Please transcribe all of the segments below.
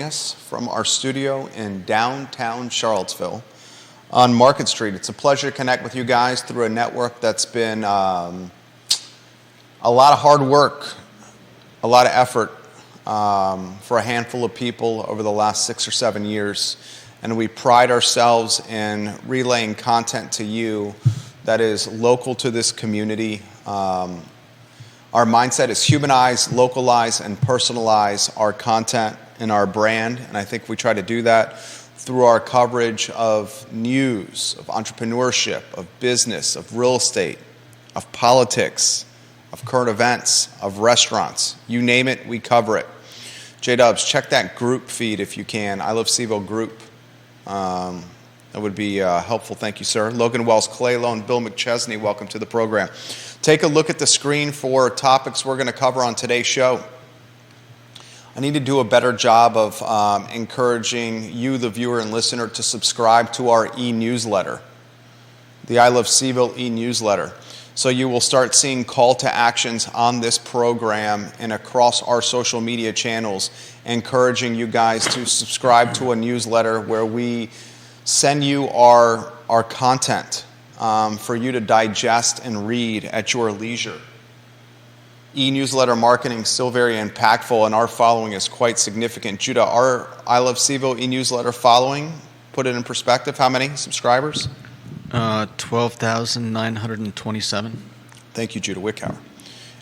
us from our studio in downtown Charlottesville on Market Street. It's a pleasure to connect with you guys through a network that's been a lot of hard work, a lot of effort for a handful of people over the last 6 or 7 years. And we pride ourselves in relaying content to you that is local to this community. Our mindset is humanize, localize, and personalize our content and our brand. And I think we try to do that through our coverage of news, of entrepreneurship, of business, of real estate, of politics, of current events, of restaurants. You name it, we cover it. J-Dubs, check that group feed if you can. I Love CVille group. That would be helpful. Thank you, sir. Logan Wells, Clay Loan, Bill McChesney, welcome to the program. Take a look at the screen for topics we're going to cover on today's show. I need to do a better job of encouraging you, the viewer and listener, to subscribe to our e-newsletter, the I Love CVille e-newsletter. So you will start seeing call to actions on this program and across our social media channels, encouraging you guys to subscribe to a newsletter where we send you our content for you to digest and read at your leisure. E-newsletter marketing is still very impactful, and our following is quite significant. Judah, our I Love CVille e-newsletter following, put it in perspective, how many subscribers? 12,927. Thank you, Judah Wickhauer.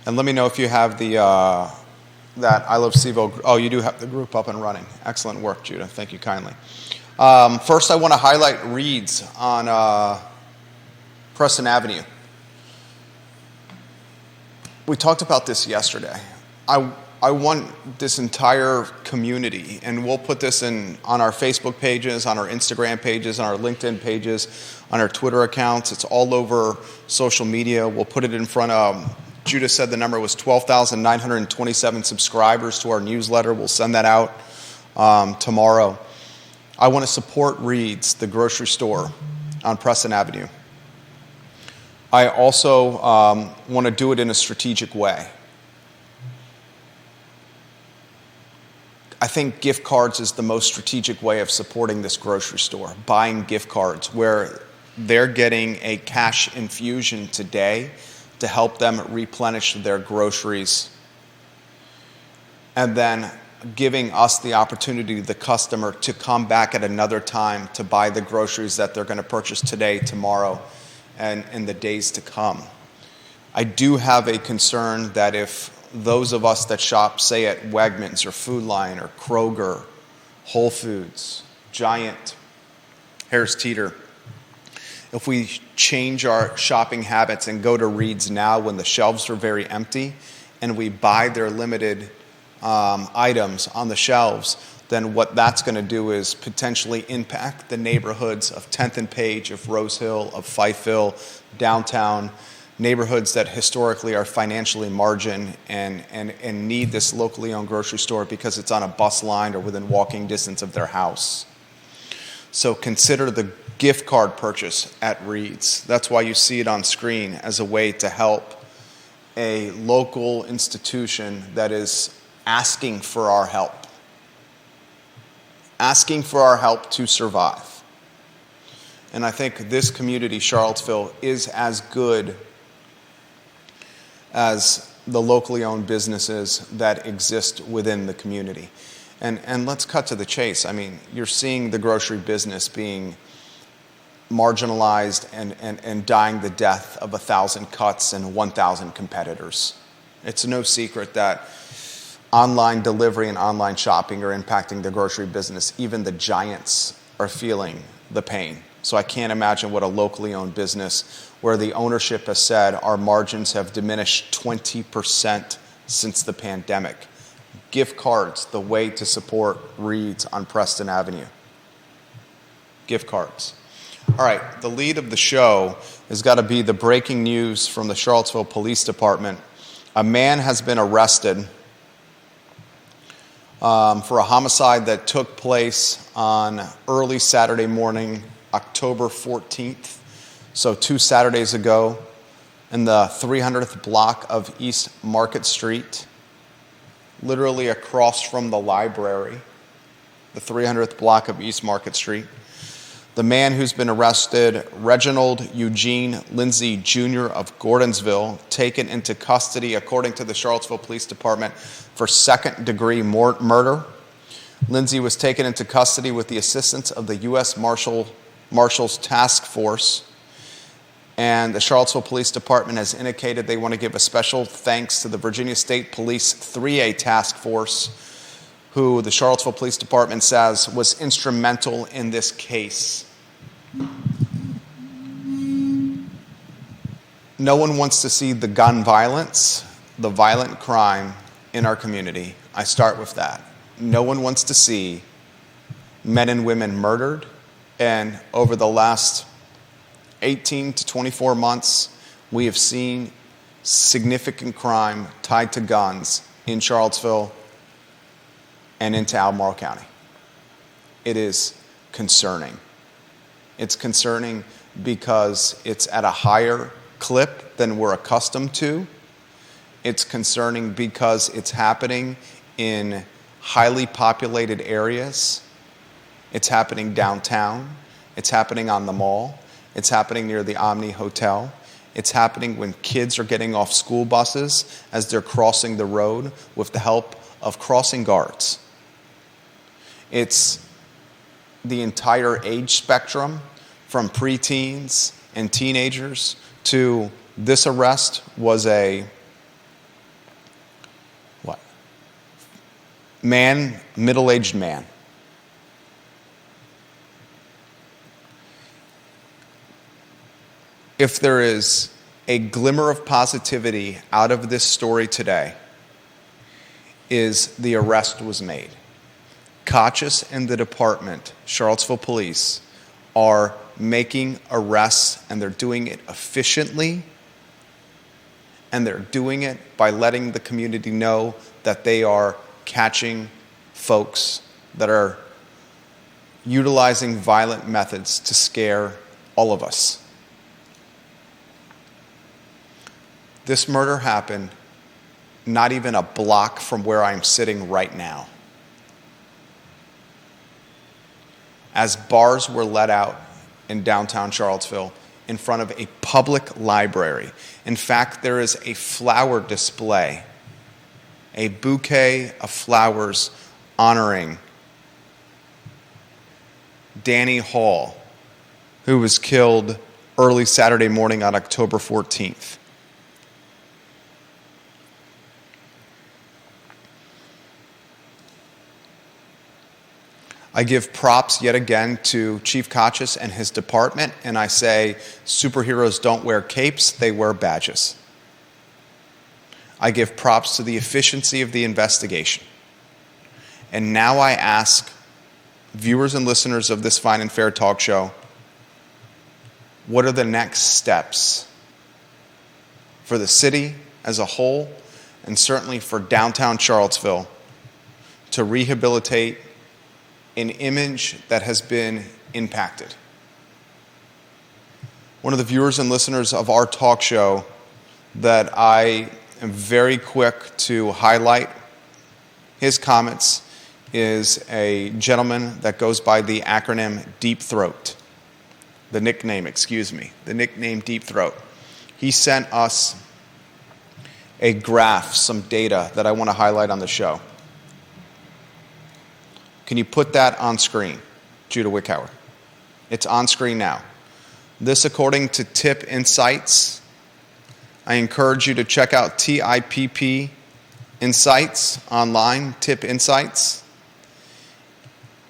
And let me know if you have the that I Love CVille. Oh, you do have the group up and running. Excellent work, Judah. Thank you kindly. First, I want to highlight Reed's on Preston Avenue. We talked about this yesterday. I want this entire community, and we'll put this on our Facebook pages, on our Instagram pages, on our LinkedIn pages, on our Twitter accounts. It's all over social media. We'll put it in front of, Judah said the number was 12,927 subscribers to our newsletter. We'll send that out tomorrow. I want to support Reed's, the grocery store on Preston Avenue. I also want to do it in a strategic way. I think gift cards is the most strategic way of supporting this grocery store, buying gift cards where they're getting a cash infusion today to help them replenish their groceries, and then giving us the opportunity, the customer, to come back at another time to buy the groceries that they're going to purchase today, tomorrow, and in the days to come. I do have a concern that if those of us that shop, say at Wegmans or Food Lion or Kroger, Whole Foods, Giant, Harris Teeter, if we change our shopping habits and go to Reed's now when the shelves are very empty and we buy their limited items on the shelves, then what that's going to do is potentially impact the neighborhoods of 10th and Page, of Rose Hill, of Fifeville, downtown, neighborhoods that historically are financially margined and need this locally owned grocery store because it's on a bus line or within walking distance of their house. So consider the gift card purchase at Reed's. That's why you see it on screen, as a way to help a local institution that is asking for our help. Asking for our help to survive. And I think this community, Charlottesville, is as good as the locally owned businesses that exist within the community. And let's cut to the chase. I mean, you're seeing the grocery business being marginalized and dying the death of 1,000 cuts and 1,000 competitors. It's no secret that online delivery and online shopping are impacting the grocery business. Even the giants are feeling the pain. So I can't imagine what a locally owned business where the ownership has said our margins have diminished 20% since the pandemic. Gift cards, the way to support Reed's on Preston Avenue. Gift cards. All right, the lead of the show has got to be the breaking news from the Charlottesville Police Department. A man has been arrested for a homicide that took place on early Saturday morning, October 14th, so 2 Saturdays ago, in the 300th block of East Market Street, literally across from the library the 300th block of East Market Street. The man who's been arrested, Reginald Eugene Lindsay Jr. of Gordonsville, taken into custody, according to the Charlottesville Police Department, for second-degree murder. Lindsay was taken into custody with the assistance of the U.S. Marshals Task Force, and the Charlottesville Police Department has indicated they want to give a special thanks to the Virginia State Police 3A Task Force, who the Charlottesville Police Department says was instrumental in this case. No one wants to see the gun violence, the violent crime in our community. I start with that. No one wants to see men and women murdered, and over the last 18 to 24 months, we have seen significant crime tied to guns in Charlottesville and into Albemarle County. It is concerning. It's concerning because it's at a higher clip than we're accustomed to. It's concerning because it's happening in highly populated areas. It's happening downtown. It's happening on the mall. It's happening near the Omni Hotel. It's happening when kids are getting off school buses as they're crossing the road with the help of crossing guards. It's the entire age spectrum, from preteens and teenagers to this arrest was a middle-aged man. If there is a glimmer of positivity out of this story today, is the arrest was made. Kochis and the department, Charlottesville Police, are making arrests, and they're doing it efficiently, and they're doing it by letting the community know that they are catching folks that are utilizing violent methods to scare all of us. This murder happened not even a block from where I'm sitting right now. As bars were let out in downtown Charlottesville in front of a public library. In fact, there is a flower display, a bouquet of flowers honoring Danny Hall, who was killed early Saturday morning on October 14th. I give props yet again to Chief Kochis and his department, and I say superheroes don't wear capes, they wear badges. I give props to the efficiency of the investigation. And now I ask viewers and listeners of this fine and fair talk show, what are the next steps for the city as a whole, and certainly for downtown Charlottesville, to rehabilitate an image that has been impacted? One of the viewers and listeners of our talk show that I am very quick to highlight his comments is a gentleman that goes by the acronym Deep Throat. The nickname Deep Throat. He sent us a graph, some data that I want to highlight on the show. Can you put that on screen, Judah Wickhauer? It's on screen now. This, according to TIP Insights. I encourage you to check out TIPP Insights online, TIP Insights.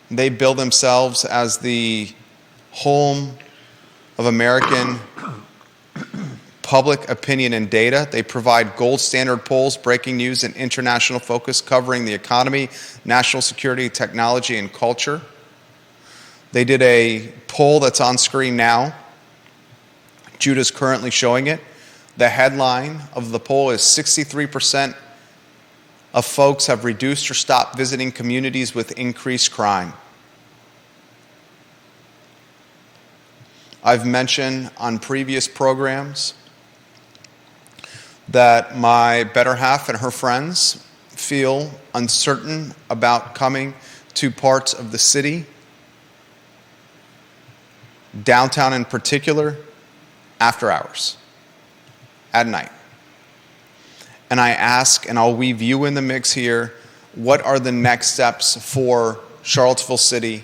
They bill themselves as the home of American public opinion and data. They provide gold standard polls, breaking news, and international focus covering the economy, national security, technology, and culture. They did a poll that's on screen now. Judah's currently showing it. The headline of the poll is 63% of folks have reduced or stopped visiting communities with increased crime. I've mentioned on previous programs that my better half and her friends feel uncertain about coming to parts of the city, downtown in particular, after hours, at night. And I ask, and I'll weave you in the mix here, what are the next steps for Charlottesville City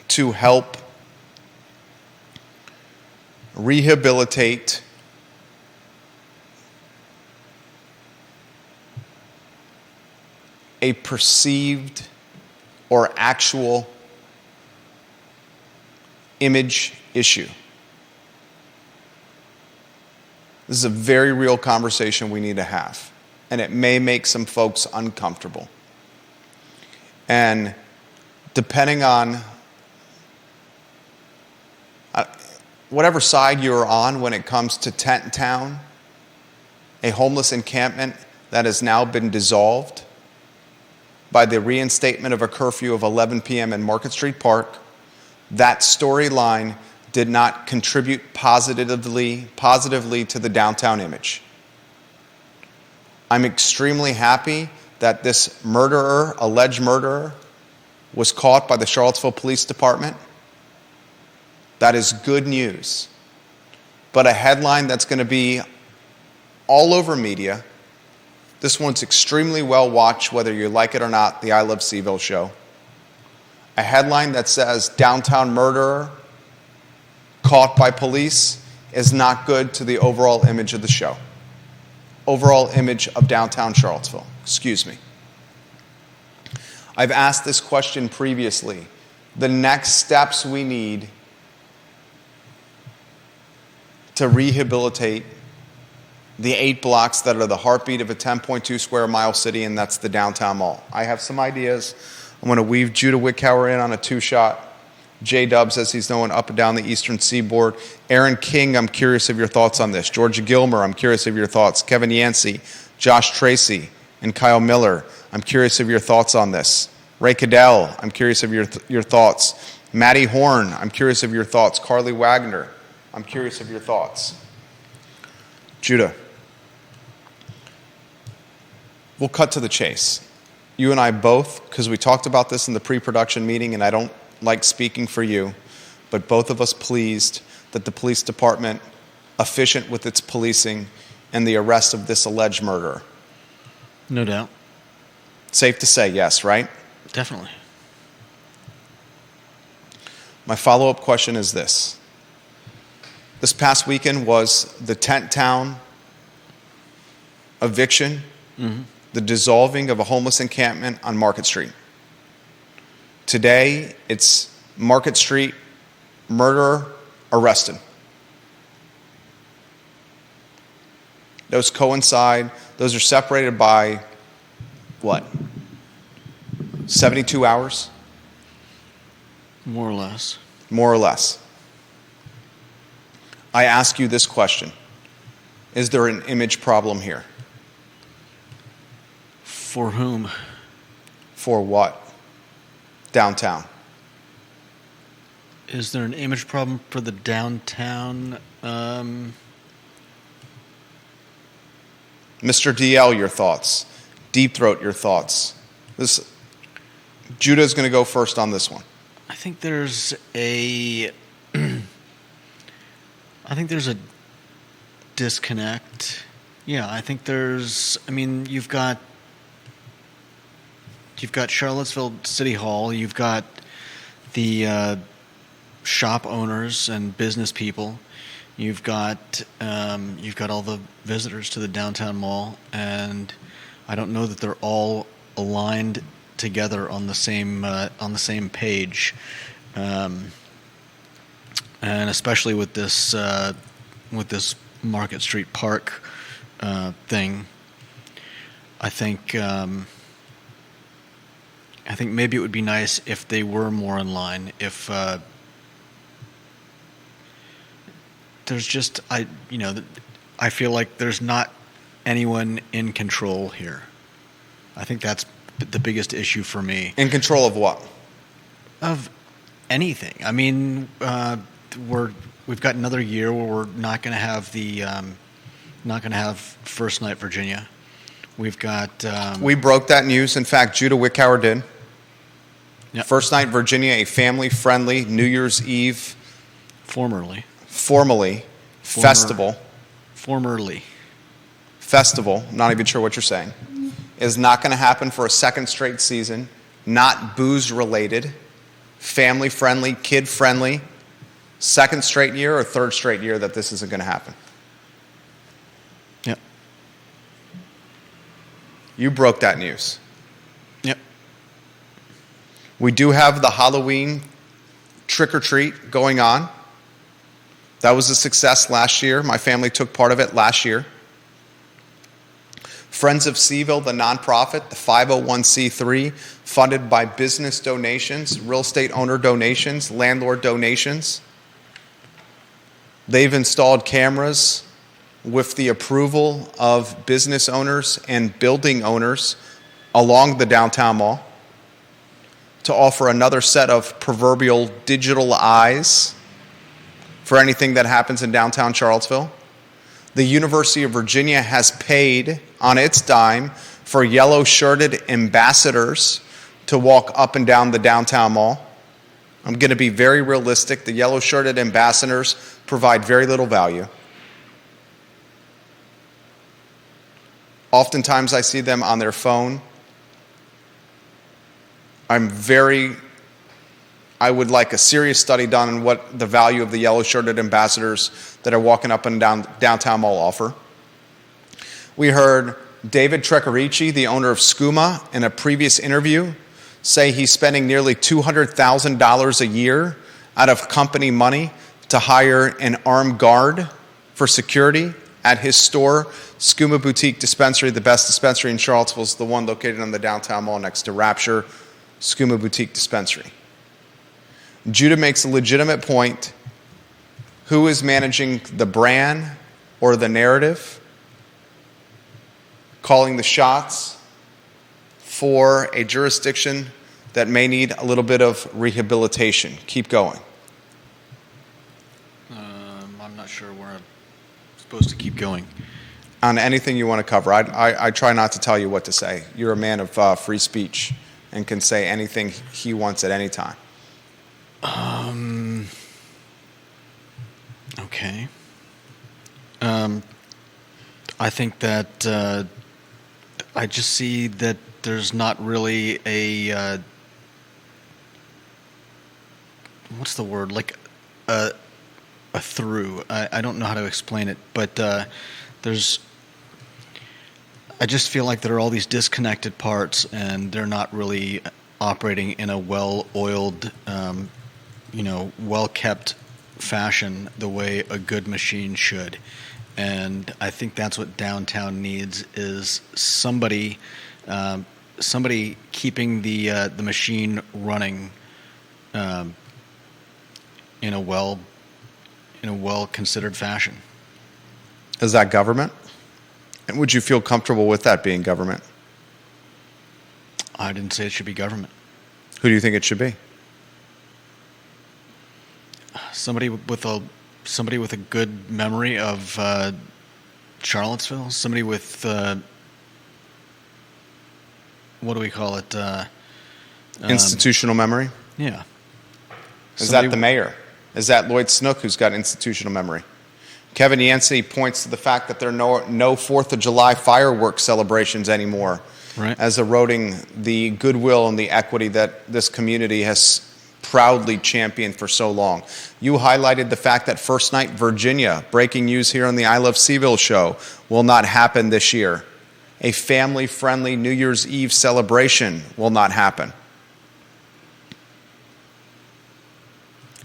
to help rehabilitate a perceived or actual image issue? This is a very real conversation we need to have, and it may make some folks uncomfortable. And depending on whatever side you're on when it comes to Tent Town, a homeless encampment that has now been dissolved by the reinstatement of a curfew of 11 p.m. in Market Street Park, that storyline did not contribute positively to the downtown image. I'm extremely happy that this murderer, alleged murderer, was caught by the Charlottesville Police Department. That is good news. But a headline that's going to be all over media, this one's extremely well watched, whether you like it or not, the I Love CVille Show. A headline that says downtown murderer caught by police is not good to the overall image of the show. Overall image of downtown Charlottesville. Excuse me. I've asked this question previously. The next steps we need to rehabilitate the 8 blocks that are the heartbeat of a 10.2 square mile city, and that's the downtown mall. I have some ideas. I'm going to weave Judah Wickower in on a 2-shot. J-Dubs, as he's known, up and down the eastern seaboard. Aaron King, I'm curious of your thoughts on this. Georgia Gilmer, I'm curious of your thoughts. Kevin Yancey, Josh Tracy, and Kyle Miller, I'm curious of your thoughts on this. Ray Cadell, I'm curious of your thoughts. Maddie Horn, I'm curious of your thoughts. Carly Wagner, I'm curious of your thoughts. Judah, we'll cut to the chase. You and I both, because we talked about this in the pre-production meeting, and I don't like speaking for you, but both of us pleased that the police department efficient with its policing and the arrest of this alleged murderer. No doubt. Safe to say yes, right? Definitely. My follow-up question is this. This past weekend was the Tent Town eviction, the dissolving of a homeless encampment on Market Street. Today, it's Market Street, murderer arrested. Those coincide. Those are separated by, what, 72 hours? More or less. More or less. I ask you this question. Is there an image problem here? For whom? For what? Downtown. Is there an image problem for the downtown? Mr. DL, your thoughts. Deep Throat, your thoughts. Judah's going to go first on this one. I think there's a disconnect. Yeah, I think you've got Charlottesville City Hall, you've got the shop owners and business people, you've got all the visitors to the downtown mall, and I don't know that they're all aligned together on the same page, and especially with this Market Street Park thing. I think maybe it would be nice if they were more in line. If there's just I feel like there's not anyone in control here. I think that's the biggest issue for me. In control of what? Of anything. I mean, we've got another year where we're not going to have First Night Virginia. We've got. We broke that news. In fact, Judah Wickower did. Yep. First Night Virginia, a family-friendly New Year's Eve Formerly. festival, not even sure what you're saying, is not going to happen for a second straight season, not booze-related, family-friendly, kid-friendly, second straight year or third straight year that this isn't going to happen. Yep. You broke that news. Yep. We do have the Halloween trick-or-treat going on. That was a success last year. My family took part of it last year. Friends of CVille, the nonprofit, the 501c3, funded by business donations, real estate owner donations, landlord donations. They've installed cameras with the approval of business owners and building owners along the downtown mall to offer another set of proverbial digital eyes for anything that happens in downtown Charlottesville. The University of Virginia has paid on its dime for yellow-shirted ambassadors to walk up and down the downtown mall. I'm going to be very realistic. The yellow-shirted ambassadors provide very little value. Oftentimes I see them on their phone. I would like a serious study done on what the value of the yellow-shirted ambassadors that are walking up and down downtown mall offer. We heard David Trecorici, the owner of Skooma, in a previous interview, say he's spending nearly $200,000 a year out of company money to hire an armed guard for security at his store, Skooma Boutique Dispensary. The best dispensary in Charlottesville is the one located on the downtown mall next to Rapture, Skooma Boutique Dispensary. Judah makes a legitimate point. Who is managing the brand or the narrative? Calling the shots for a jurisdiction that may need a little bit of rehabilitation. Keep going. I'm not sure where I'm supposed to keep going. On anything you want to cover. I try not to tell you what to say. You're a man of free speech and can say anything he wants at any time. Okay. I think that I just see that there's not really a what's the word? Like a through. I don't know how to explain it, but I just feel like there are all these disconnected parts, and they're not really operating in a well-oiled, well-kept fashion the way a good machine should. And I think that's what downtown needs, is somebody keeping the machine running in a well-considered fashion. Is that government? And would you feel comfortable with that being government? I didn't say it should be government. Who do you think it should be? Somebody with a good memory of Charlottesville. Somebody with what do we call it? Institutional memory? Yeah. Is that the mayor? Is that Lloyd Snook who's got institutional memory? Kevin Yancey points to the fact that there are no 4th of July fireworks celebrations anymore, right, as eroding the goodwill and the equity that this community has proudly championed for so long. You highlighted the fact that First Night Virginia, breaking news here on the I Love CVille Show, will not happen this year. A family-friendly New Year's Eve celebration will not happen.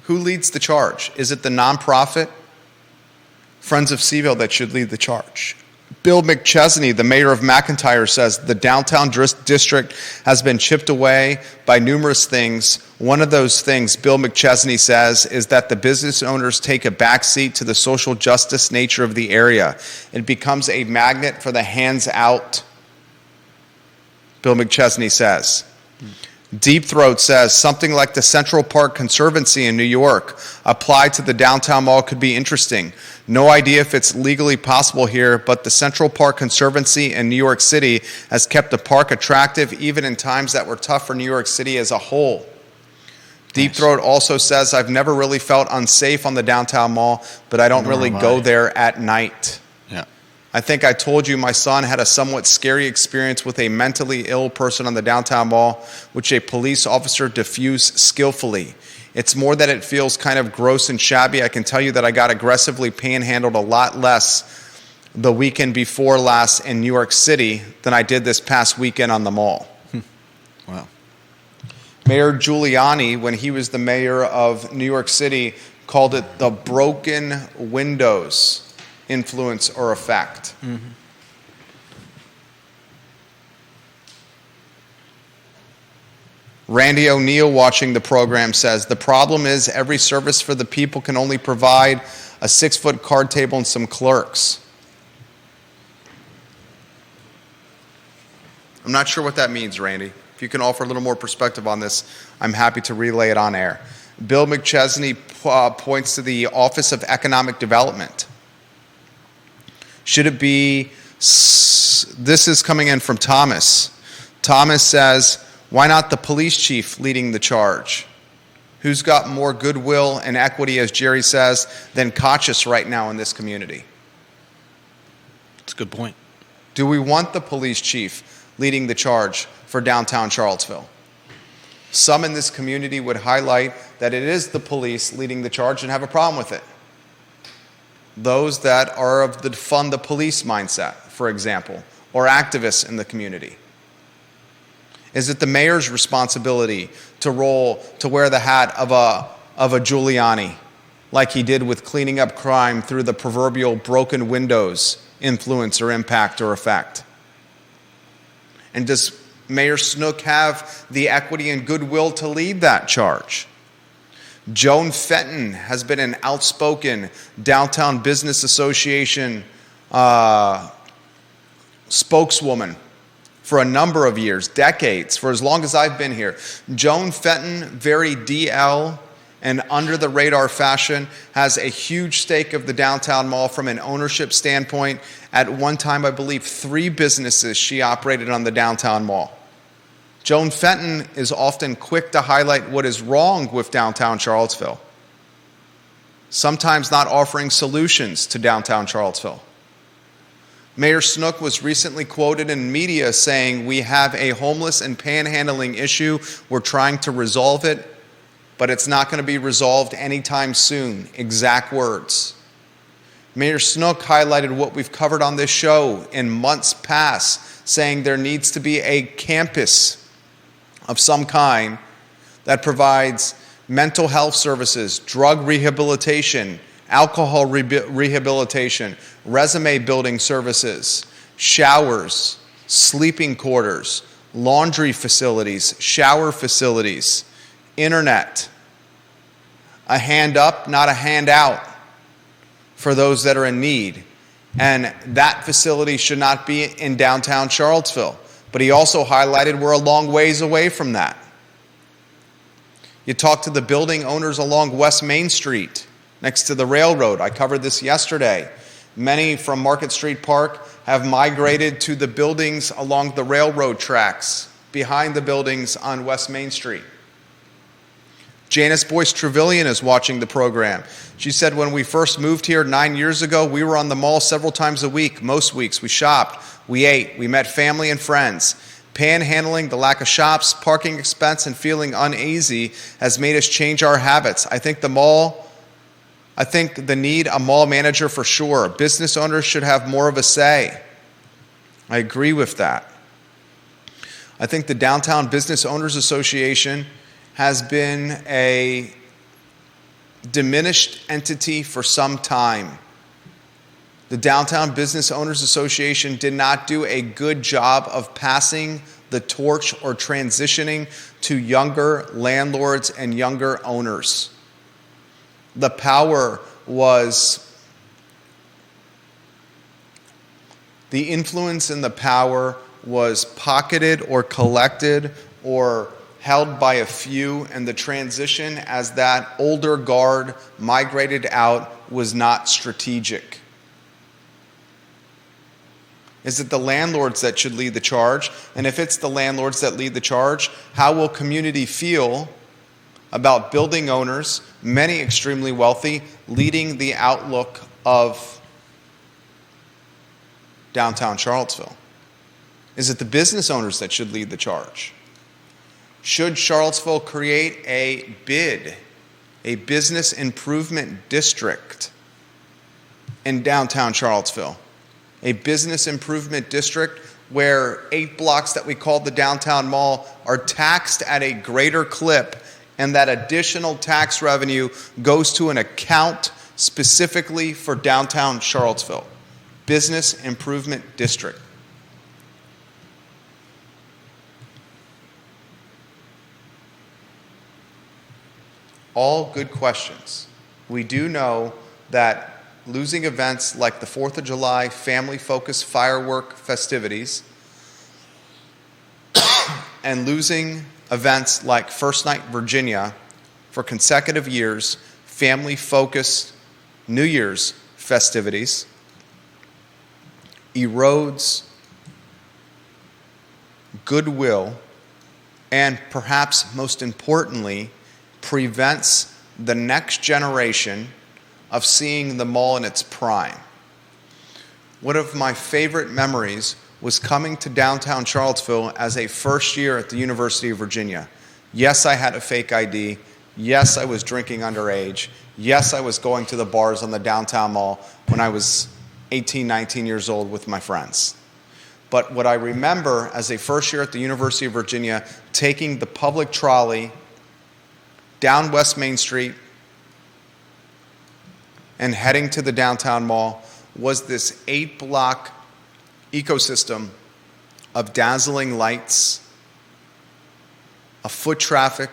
Who leads the charge? Is it the nonprofit Friends of CVille that should lead the charge? Bill McChesney, the mayor of McIntyre, says the downtown district has been chipped away by numerous things. One of those things, Bill McChesney says, is that the business owners take a backseat to the social justice nature of the area. It becomes a magnet for the hands out, Bill McChesney says. Deep Throat says something like the Central Park Conservancy in New York applied to the downtown mall could be interesting. No idea if it's legally possible here, but the Central Park Conservancy in New York City has kept the park attractive even in times that were tough for New York City as a whole. Deep Throat also says, I've never really felt unsafe on the downtown mall, but I don't really go there at night. Yeah. I think I told you my son had a somewhat scary experience with a mentally ill person on the downtown mall, which a police officer diffused skillfully. It's more that it feels kind of gross and shabby. I can tell you that I got aggressively panhandled a lot less the weekend before last in New York City than I did this past weekend on the mall. Wow. Mayor Giuliani, when he was the mayor of New York City, called it the broken windows influence or effect. Mm-hmm. Randy O'Neill, watching the program, says, the problem is every service for the people can only provide a 6-foot card table and some clerks. I'm not sure what that means, Randy. If you can offer a little more perspective on this, I'm happy to relay it on air. Bill McChesney points to the Office of Economic Development. Should it be, this is coming in from Thomas. Thomas says, why not the police chief leading the charge? Who's got more goodwill and equity, as Jerry says, than Kochis right now in this community? That's a good point. Do we want the police chief leading the charge for downtown Charlottesville? Some in this community would highlight that it is the police leading the charge and have a problem with it. Those that are of the fund the police mindset, for example, or activists in the community. Is it the mayor's responsibility to wear the hat of a Giuliani, like he did with cleaning up crime through the proverbial broken windows influence or impact or effect? And does Mayor Snook have the equity and goodwill to lead that charge? Joan Fenton has been an outspoken Downtown Business Association spokeswoman for a number of years, decades, for as long as I've been here. Joan Fenton, very DL and under the radar fashion, has a huge stake of the downtown mall from an ownership standpoint. At one time, I believe 3 businesses she operated on the downtown mall. Joan Fenton is often quick to highlight what is wrong with downtown Charlottesville, sometimes not offering solutions to downtown Charlottesville. Mayor Snook was recently quoted in media saying, we have a homeless and panhandling issue. We're trying to resolve it, but it's not going to be resolved anytime soon. Exact words. Mayor Snook highlighted what we've covered on this show in months past, saying there needs to be a campus of some kind that provides mental health services, drug rehabilitation, alcohol rehabilitation, resume building services, showers, sleeping quarters, laundry facilities, shower facilities, internet. A hand up, not a hand out for those that are in need. And that facility should not be in downtown Charlottesville. But he also highlighted we're a long ways away from that. You talk to the building owners along West Main Street, next to the railroad. I covered this yesterday. Many from Market Street Park have migrated to the buildings along the railroad tracks, behind the buildings on West Main Street. Janice Boyce Trevelyan is watching the program. She said, when we first moved here 9 years ago, we were on the mall several times a week. Most weeks we shopped, we ate, we met family and friends. Panhandling, the lack of shops, parking expense, and feeling uneasy has made us change our habits. I think the need a mall manager for sure. Business owners should have more of a say. I agree with that. I think the Downtown Business Owners Association has been a diminished entity for some time. The Downtown Business Owners Association did not do a good job of passing the torch or transitioning to younger landlords and younger owners. The power the influence and the power was pocketed or collected or held by a few, and the transition as that older guard migrated out was not strategic. Is it the landlords that should lead the charge? And if it's the landlords that lead the charge, how will community feel about building owners, many extremely wealthy, leading the outlook of downtown Charlottesville? Is it the business owners that should lead the charge? Should Charlottesville create a BID, a business improvement district in downtown Charlottesville? A business improvement district where 8 blocks that we call the downtown mall are taxed at a greater clip, and that additional tax revenue goes to an account specifically for downtown Charlottesville. Business improvement district. All good questions. We do know that losing events like the 4th of July family-focused firework festivities and losing events like First Night Virginia for consecutive years, family-focused New Year's festivities, erodes goodwill and perhaps most importantly, prevents the next generation of seeing the mall in its prime. One of my favorite memories was coming to downtown Charlottesville as a first year at the University of Virginia. Yes, I had a fake ID. Yes, I was drinking underage. Yes, I was going to the bars on the downtown mall when I was 18, 19 years old with my friends. But what I remember as a first year at the University of Virginia, taking the public trolley down West Main Street and heading to the downtown mall was this 8-block ecosystem of dazzling lights, of foot traffic,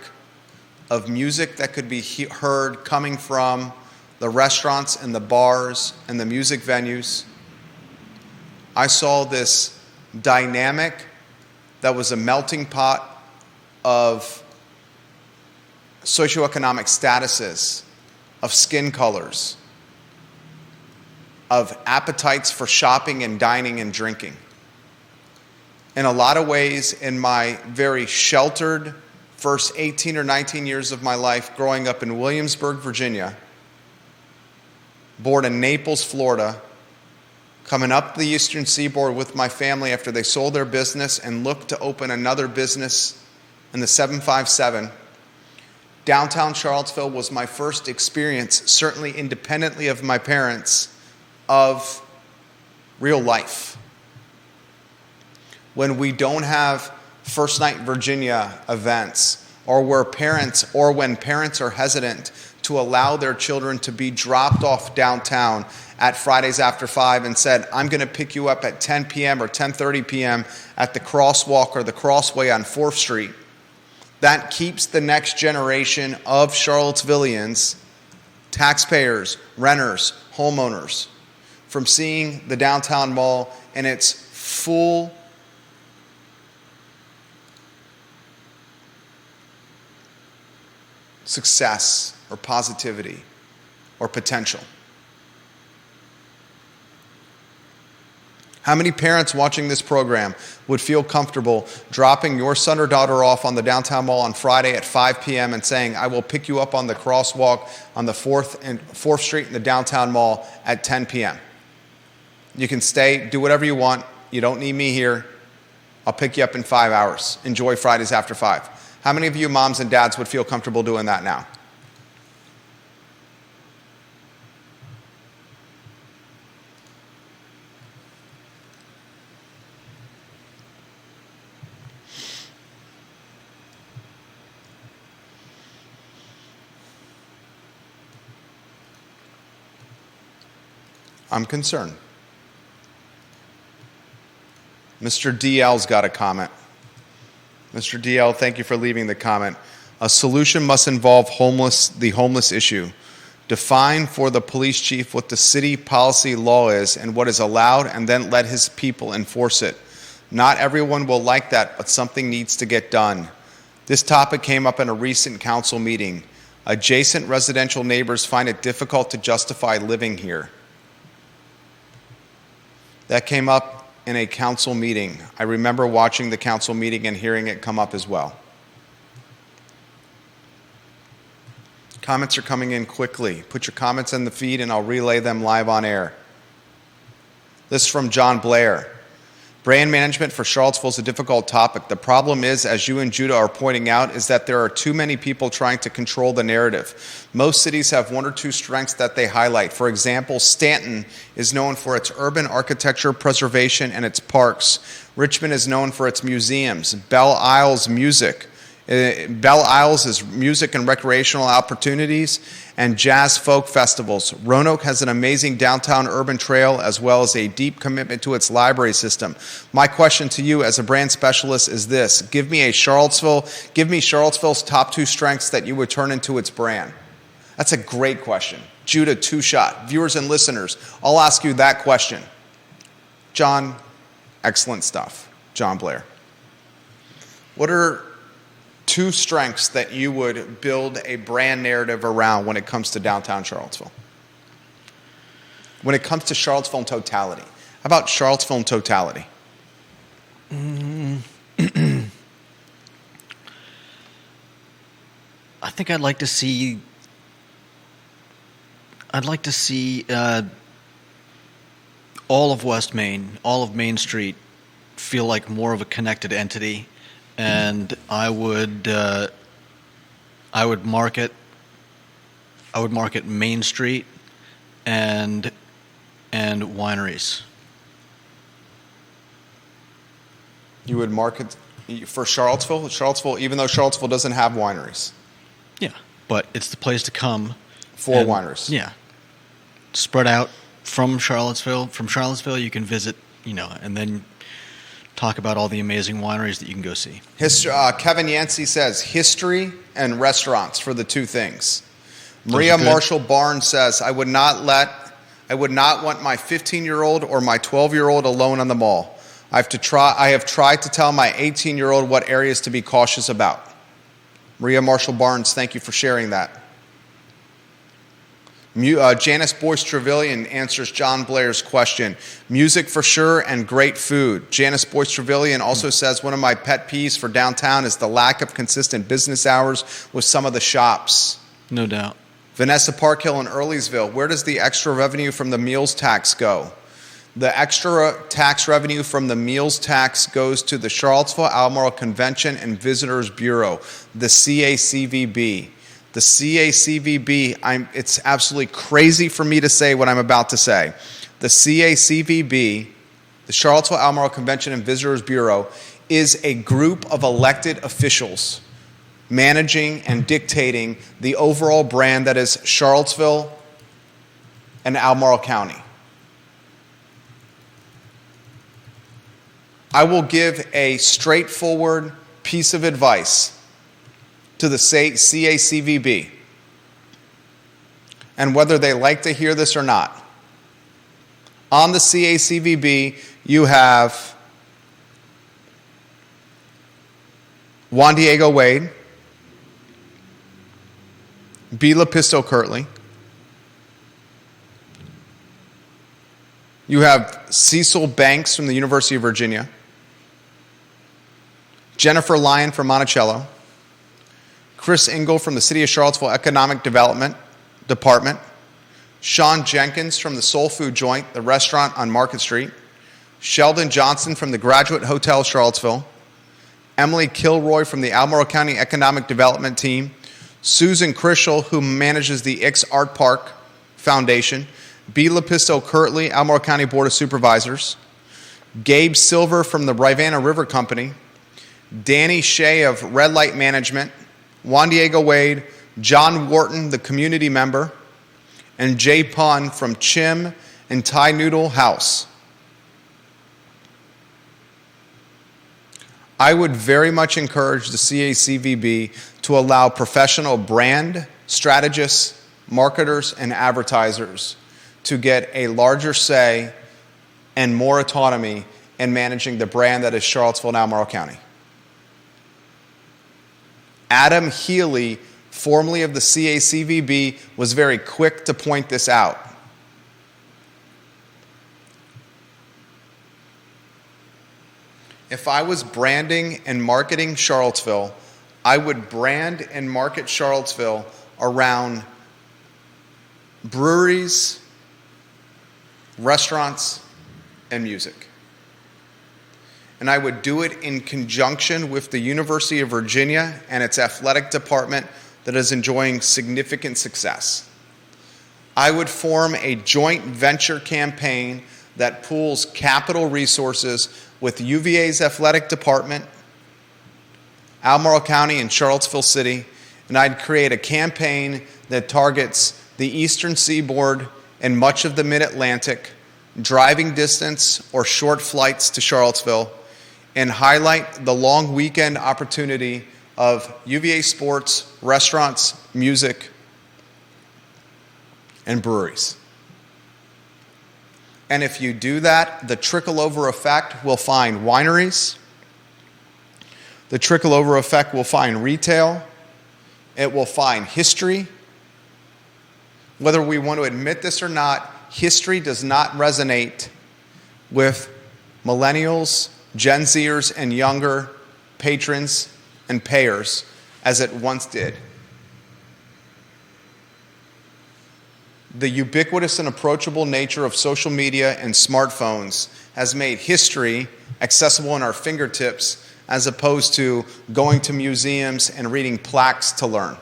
of music that could be heard coming from the restaurants and the bars and the music venues. I saw this dynamic that was a melting pot of socioeconomic statuses, of skin colors, of appetites for shopping and dining and drinking. In a lot of ways, in my very sheltered first 18 or 19 years of my life growing up in Williamsburg, Virginia, born in Naples, Florida, coming up the eastern seaboard with my family after they sold their business and looked to open another business in the 757, downtown Charlottesville was my first experience, certainly independently of my parents, of real life. When we don't have First Night Virginia events, or when parents are hesitant to allow their children to be dropped off downtown at Fridays after 5 and said, I'm going to pick you up at 10 p.m. or 10:30 p.m. at the crosswalk or the crossway on 4th Street, that keeps the next generation of Charlottesvillians, taxpayers, renters, homeowners, from seeing the downtown mall in its full success or positivity or potential. How many parents watching this program would feel comfortable dropping your son or daughter off on the downtown mall on Friday at 5 p.m. and saying, I will pick you up on the crosswalk on the 4th Street in the downtown mall at 10 p.m. You can stay, do whatever you want. You don't need me here. I'll pick you up in 5 hours. Enjoy Fridays after 5. How many of you moms and dads would feel comfortable doing that now? I'm concerned. Mr. DL's got a comment. Mr. DL, thank you for leaving the comment. A solution must involve the homeless issue. Define for the police chief what the city policy law is and what is allowed, and then let his people enforce it. Not everyone will like that, but something needs to get done. This topic came up in a recent council meeting. Adjacent residential neighbors find it difficult to justify living here. That came up in a council meeting. I remember watching the council meeting and hearing it come up as well. Comments are coming in quickly. Put your comments in the feed and I'll relay them live on air. This is from John Blair. Brand management for Charlottesville is a difficult topic. The problem is, as you and Judah are pointing out, is that there are too many people trying to control the narrative. Most cities have one or two strengths that they highlight. For example, Stanton is known for its urban architecture preservation and its parks. Richmond is known for its museums. Belle Isle's music. Belle Isles is music and recreational opportunities and jazz folk festivals. Roanoke has an amazing downtown urban trail as well as a deep commitment to its library system. My question to you as a brand specialist is this. Give me Charlottesville's top two strengths that you would turn into its brand. That's a great question. Judah, two-shot. Viewers and listeners, I'll ask you that question. John, excellent stuff. John Blair. What are two strengths that you would build a brand narrative around when it comes to downtown Charlottesville? When it comes to Charlottesville in totality. How about Charlottesville in totality? I think I'd like to see all of West Main, all of Main Street feel like more of a connected entity. And I would market Main Street and wineries. You would market for Charlottesville, even though Charlottesville doesn't have wineries. Yeah, but it's the place to come for wineries. Yeah, spread out from Charlottesville. From Charlottesville, you can visit, and then talk about all the amazing wineries that you can go see. Kevin Yancey says history and restaurants for the two things. Maria Marshall Barnes says, I would not want my 15-year-old or my 12-year-old alone on the mall. I have tried to tell my 18-year-old what areas to be cautious about. Maria Marshall Barnes, thank you for sharing that. Janice Boyce Trevelyan answers John Blair's question. Music for sure and great food. Janice Boyce Trevelyan also says, one of my pet peeves for downtown is the lack of consistent business hours with some of the shops. No doubt. Vanessa Parkhill in Earlysville, where does the extra revenue from the meals tax go? The extra tax revenue from the meals tax goes to the Charlottesville Albemarle Convention and Visitors Bureau, the CACVB. The CACVB, it's absolutely crazy for me to say what I'm about to say. The CACVB, the Charlottesville Albemarle Convention and Visitors Bureau, is a group of elected officials managing and dictating the overall brand that is Charlottesville and Albemarle County. I will give a straightforward piece of advice to the CACVB, and whether they like to hear this or not. On the CACVB, you have Juan Diego Wade, B. Lepisto Kirtley, you have Cecil Banks from the University of Virginia, Jennifer Lyon from Monticello, Chris Engel from the City of Charlottesville Economic Development Department, Sean Jenkins from the Soul Food Joint, the restaurant on Market Street, Sheldon Johnson from the Graduate Hotel Charlottesville, Emily Kilroy from the Albemarle County Economic Development Team, Susan Krischel, who manages the Ix Art Park Foundation, B. Lepisto Kirtley, Albemarle County Board of Supervisors, Gabe Silver from the Rivanna River Company, Danny Shea of Red Light Management, Juan Diego Wade, John Wharton, the community member, and Jay Pun from Chim and Thai Noodle House. I would very much encourage the CACVB to allow professional brand strategists, marketers, and advertisers to get a larger say and more autonomy in managing the brand that is Charlottesville and Albemarle County. Adam Healy, formerly of the CACVB, was very quick to point this out. If I was branding and marketing Charlottesville, I would brand and market Charlottesville around breweries, restaurants, and music. And I would do it in conjunction with the University of Virginia and its athletic department that is enjoying significant success. I would form a joint venture campaign that pools capital resources with UVA's athletic department, Albemarle County, and Charlottesville City, and I'd create a campaign that targets the eastern seaboard and much of the mid-Atlantic, driving distance or short flights to Charlottesville, and highlight the long weekend opportunity of UVA sports, restaurants, music, and breweries. And if you do that, the trickle-over effect will find wineries. The trickle-over effect will find retail. It will find history. Whether we want to admit this or not, history does not resonate with millennials, Gen Zers, and younger patrons and payers as it once did. The ubiquitous and approachable nature of social media and smartphones has made history accessible in our fingertips as opposed to going to museums and reading plaques to learn.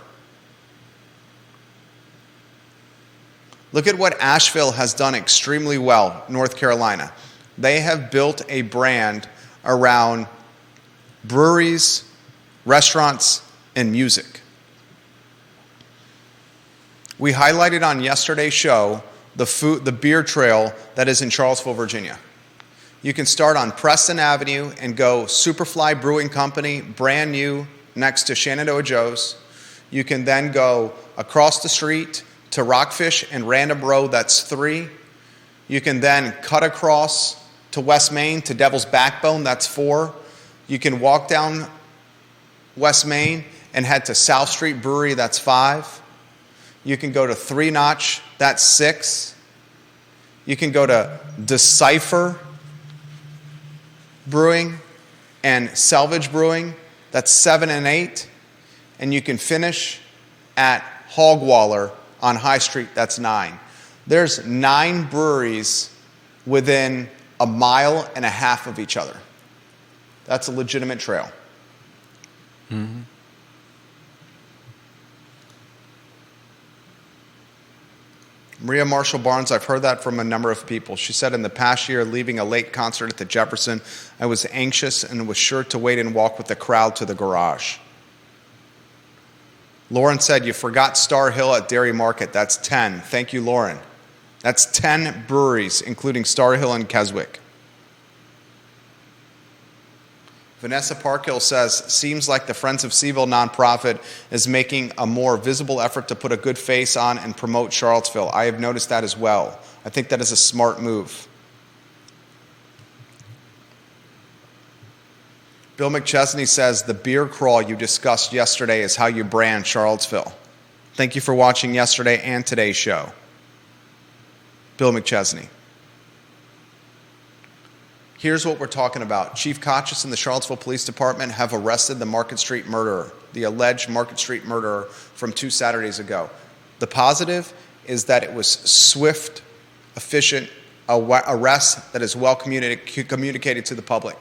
Look at what Asheville has done extremely well, North Carolina. They have built a brand around breweries, restaurants, and music. We highlighted on yesterday's show the beer trail that is in Charlottesville, Virginia. You can start on Preston Avenue and go Superfly Brewing Company, brand new, next to Shenandoah Joe's. You can then go across the street to Rockfish and Random Road, that's 3. You can then cut across to West Main to Devil's Backbone, that's 4. You can walk down West Main and head to South Street Brewery, that's 5. You can go to 3 Notch, that's 6. You can go to Decipher Brewing and Selvage Brewing, that's 7 and 8. And you can finish at Hogwaller on High Street, that's 9. There's 9 breweries within a mile and a half of each other. That's a legitimate trail. Mm-hmm. Maria Marshall Barnes, I've heard that from a number of people. She said, in the past year, leaving a late concert at the Jefferson, I was anxious and was sure to wait and walk with the crowd to the garage. Lauren said, you forgot Star Hill at Dairy Market. That's 10. Thank you, Lauren. That's 10 breweries, including Star Hill and Keswick. Vanessa Parkhill says, seems like the Friends of CVille nonprofit is making a more visible effort to put a good face on and promote Charlottesville. I have noticed that as well. I think that is a smart move. Bill McChesney says, the beer crawl you discussed yesterday is how you brand Charlottesville. Thank you for watching yesterday and today's show. Bill McChesney. Here's what we're talking about. Chief Kochis and the Charlottesville Police Department have arrested the Market Street murderer, the alleged Market Street murderer from 2 Saturdays ago. The positive is that it was swift, efficient arrest that is well communicated to the public.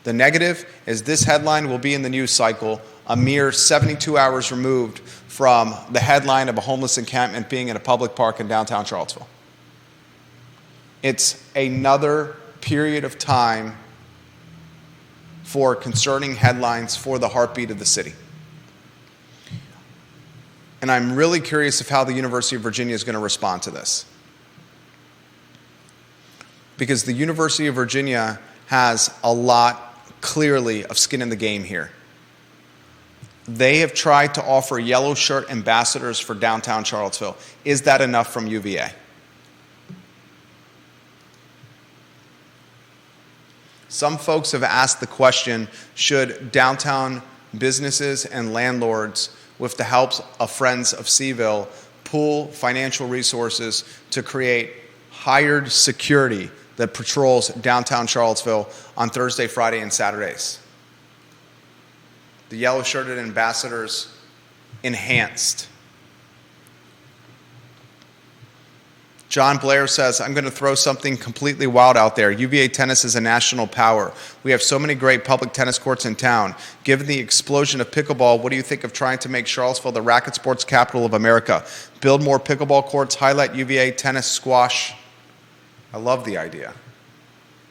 The negative is this headline will be in the news cycle a mere 72 hours removed from the headline of a homeless encampment being in a public park in downtown Charlottesville. It's another period of time for concerning headlines for the heartbeat of the city. And I'm really curious of how the University of Virginia is going to respond to this. Because the University of Virginia has a lot, clearly, of skin in the game here. They have tried to offer yellow shirt ambassadors for downtown Charlottesville. Is that enough from UVA? Some folks have asked the question, should downtown businesses and landlords, with the help of Friends of CVille, pool financial resources to create hired security that patrols downtown Charlottesville on Thursday, Friday, and Saturdays? The yellow-shirted ambassadors enhanced John Blair says, I'm going to throw something completely wild out there. UVA tennis is a national power. We have so many great public tennis courts in town. Given the explosion of pickleball, what do you think of trying to make Charlottesville the racket sports capital of America? Build more pickleball courts, highlight UVA tennis, squash. I love the idea.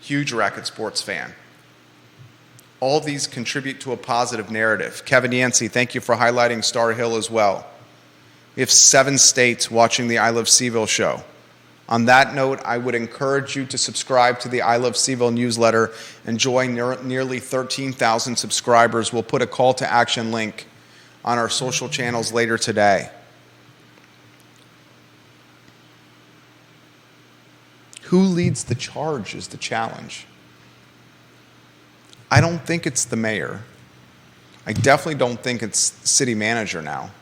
Huge racket sports fan. All these contribute to a positive narrative. Kevin Yancey, thank you for highlighting Star Hill as well. We have 7 states watching the I Love CVille show. On that note, I would encourage you to subscribe to the I Love CVille newsletter and join nearly 13,000 subscribers. We'll put a call to action link on our social channels later today. Who leads the charge is the challenge. I don't think it's the mayor. I definitely don't think it's the city manager now.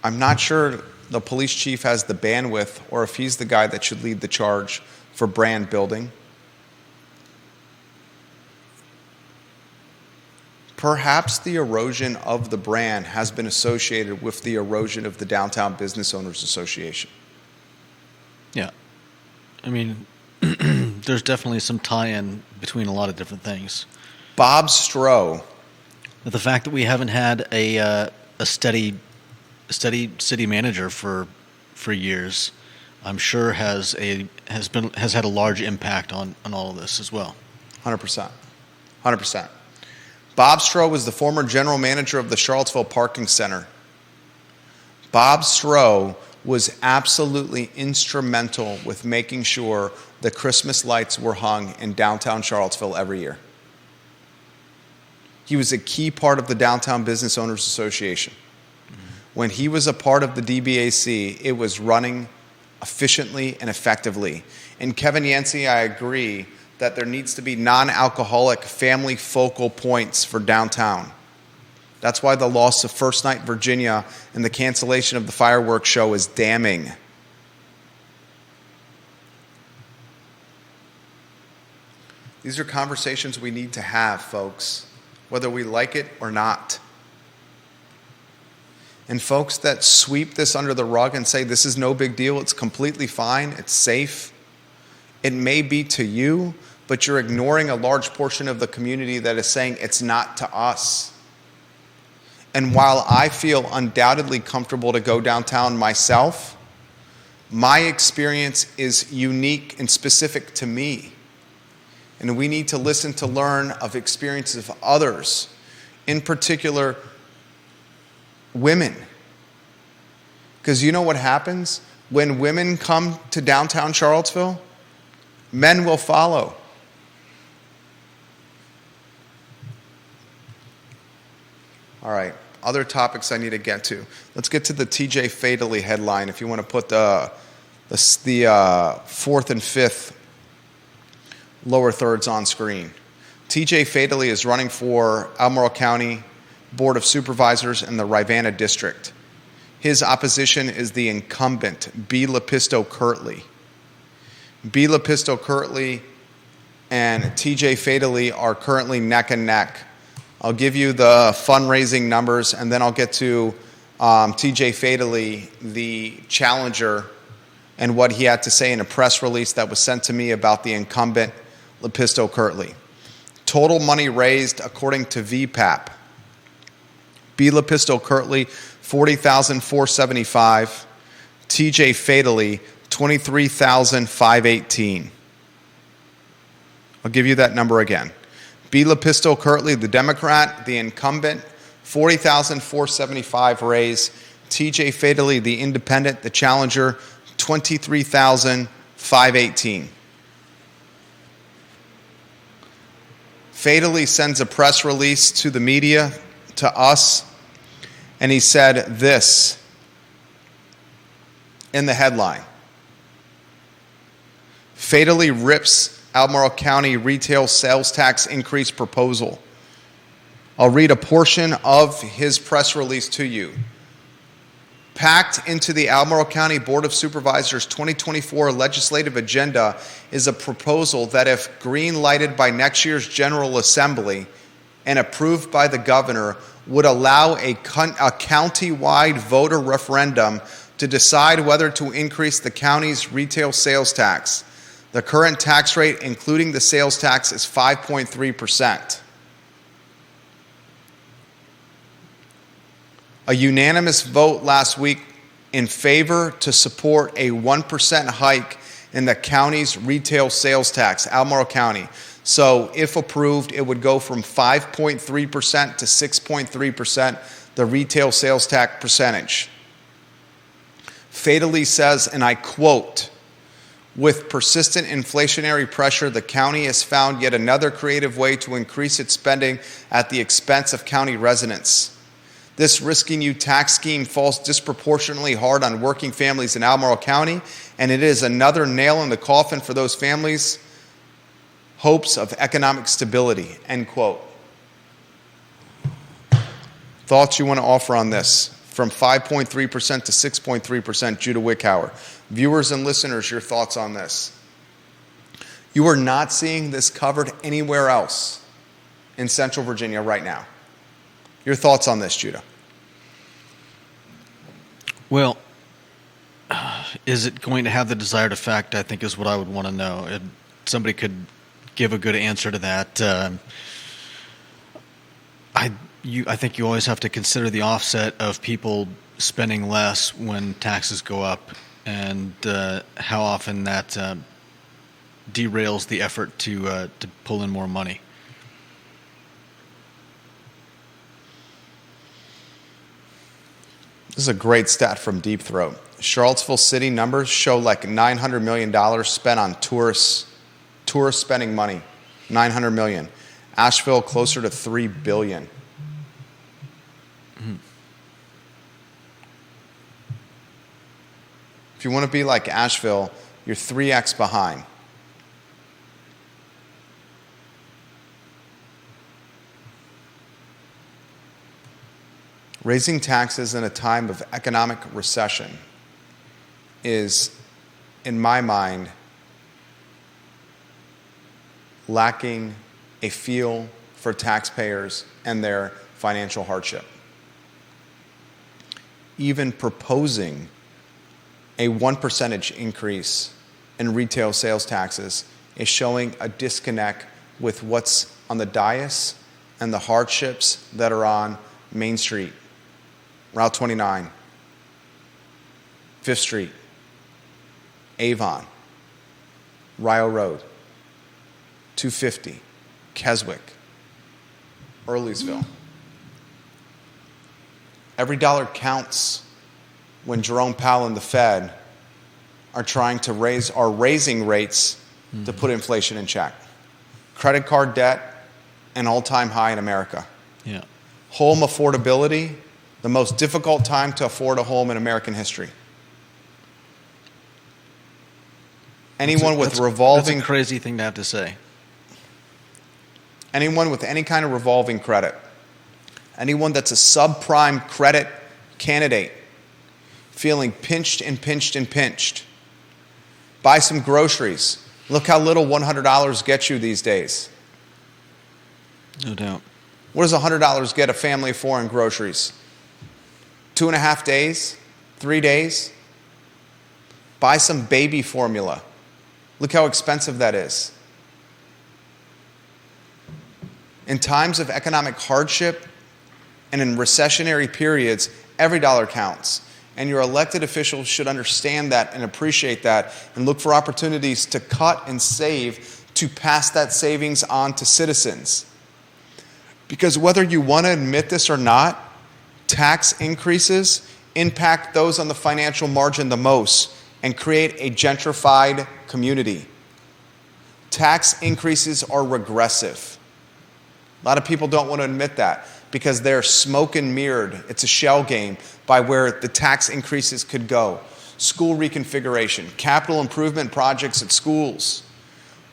I'm not sure the police chief has the bandwidth or if he's the guy that should lead the charge for brand building. Perhaps the erosion of the brand has been associated with the erosion of the Downtown Business Owners Association. Yeah. I mean, there's definitely some tie-in between a lot of different things. Bob Stroh. But the fact that we haven't had a steady city manager for years, I'm sure has had a large impact on all of this as well. 100%. Bob Stroh was the former general manager of the Charlottesville Parking Center. Bob Stroh was absolutely instrumental with making sure the Christmas lights were hung in downtown Charlottesville every year. He was a key part of the Downtown Business Owners Association. When he was a part of the DBAC, it was running efficiently and effectively. And Kevin Yancey, I agree that there needs to be non-alcoholic family focal points for downtown. That's why the loss of First Night Virginia and the cancellation of the fireworks show is damning. These are conversations we need to have, folks, whether we like it or not. And folks that sweep this under the rug and say this is no big deal, it's completely fine, it's safe, it may be to you, but you're ignoring a large portion of the community that is saying it's not to us. And while I feel undoubtedly comfortable to go downtown myself, my experience is unique and specific to me. And we need to listen to learn of experiences of others, in particular, women. Because you know what happens? When women come to downtown Charlottesville, men will follow. All right, other topics I need to get to. Let's get to the TJ Fadeley headline if you want to put the fourth and fifth lower thirds on screen. TJ Fadeley is running for Albemarle County Board of Supervisors in the Rivanna District. His opposition is the incumbent, B. Lepisto Kirtley. B. Lepisto Kirtley and TJ Fadeley are currently neck and neck. I'll give you the fundraising numbers, and then I'll get to TJ Fadeley, the challenger, and what he had to say in a press release that was sent to me about the incumbent, Lepisto Kirtley. Total money raised according to VPAP. B. Lepisto Kirtley, $40,475. TJ Fadeley, $23,518. I'll give you that number again. B. Lepisto Kirtley, the Democrat, the incumbent, $40,475 raise. TJ Fadeley, the independent, the challenger, $23,518. Fadeley sends a press release to the media, to us, and he said this in the headline. Fadeley rips Albemarle County retail sales tax increase proposal. I'll read a portion of his press release to you. Packed into the Albemarle County Board of Supervisors 2024 legislative agenda is a proposal that, if green-lighted by next year's General Assembly and approved by the governor, would allow a county-wide voter referendum to decide whether to increase the county's retail sales tax. The current tax rate, including the sales tax, is 5.3%. A unanimous vote last week in favor to support a 1% hike in the county's retail sales tax, Albemarle County. So if approved, it would go from 5.3% to 6.3%, the retail sales tax percentage. Fadeley says, and I quote, "With persistent inflationary pressure, the county has found yet another creative way to increase its spending at the expense of county residents. This risky new tax scheme falls disproportionately hard on working families in Albemarle County, and it is another nail in the coffin for those families' hopes of economic stability," end quote. Thoughts you want to offer on this? From 5.3% to 6.3%, Judah Wickhauer. Viewers and listeners, your thoughts on this? You are not seeing this covered anywhere else in Central Virginia right now. Your thoughts on this, Judah? Well, is it going to have the desired effect, I think, is what I would want to know. Somebody could give a good answer to that. I think you always have to consider the offset of people spending less when taxes go up, and how often that derails the effort to pull in more money. This is a great stat from Deep Throat. Charlottesville city numbers show like $900 million spent on tourist spending money. $900 million. Asheville closer to $3 billion. Mm-hmm. If you want to be like Asheville, you're 3x behind. Raising taxes in a time of economic recession is, in my mind, lacking a feel for taxpayers and their financial hardship. Even proposing a 1% increase in retail sales taxes is showing a disconnect with what's on the dais and the hardships that are on Main Street, Route 29, 5th Street, Avon, Rio Road, 250, Keswick, Earlysville. Every dollar counts when Jerome Powell and the Fed are trying to raising rates to put inflation in check. Credit card debt, an all-time high in America. Yeah. Home affordability, the most difficult time to afford a home in American history. Anyone with revolving... That's a crazy thing to have to say. Anyone with any kind of revolving credit. Anyone that's a subprime credit candidate feeling pinched and pinched and pinched. Buy some groceries. Look how little $100 gets you these days. No doubt. What does $100 get a family for in groceries? 2.5 days? 3 days? Buy some baby formula. Look how expensive that is. In times of economic hardship and in recessionary periods, every dollar counts. And your elected officials should understand that and appreciate that and look for opportunities to cut and save to pass that savings on to citizens. Because whether you want to admit this or not, tax increases impact those on the financial margin the most and create a gentrified community. Tax increases are regressive. A lot of people don't want to admit that because they're smoke and mirrored. It's a shell game by where the tax increases could go. School reconfiguration, capital improvement projects at schools.